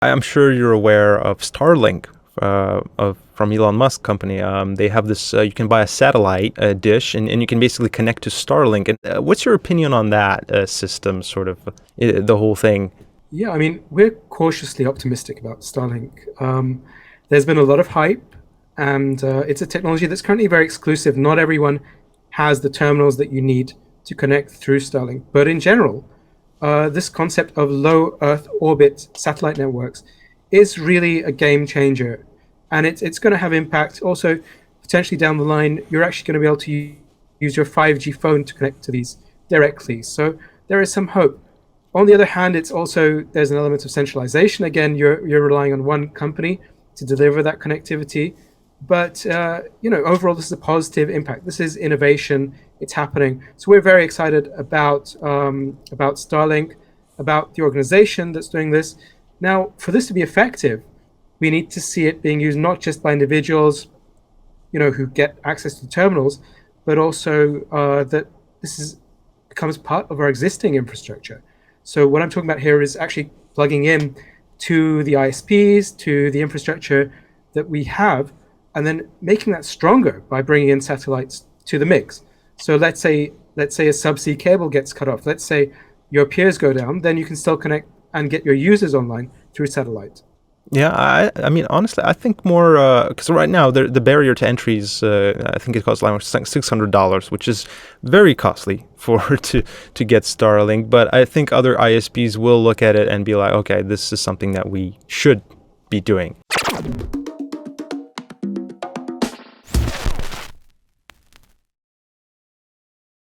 I'm sure you're aware of Starlink from Elon Musk company. They have this, you can buy a satellite dish and you can basically connect to Starlink. And what's your opinion on that system, sort of, the whole thing? Yeah, I mean, we're cautiously optimistic about Starlink. There's been a lot of hype, and it's a technology that's currently very exclusive. Not everyone has the terminals that you need to connect through Starlink. But in general, this concept of low Earth orbit satellite networks is really a game changer. And it's going to have impact. Also, potentially down the line, you're actually going to be able to use your 5G phone to connect to these directly. So there is some hope. On the other hand, there's an element of centralization. Again, you're relying on one company to deliver that connectivity. But overall, this is a positive impact. This is innovation. It's happening. So we're very excited about Starlink, about the organization that's doing this. Now, for this to be effective, we need to see it being used not just by individuals, who get access to terminals, but also that becomes part of our existing infrastructure. So what I'm talking about here is actually plugging in to the ISPs, to the infrastructure that we have, and then making that stronger by bringing in satellites to the mix. So let's say a subsea cable gets cut off. Let's say your peers go down, then you can still connect and get your users online through satellite. Yeah, I mean, honestly, I think more because right now the barrier to entry is I think it costs like $600, which is very costly to get Starlink. But I think other ISPs will look at it and be like, okay, this is something that we should be doing.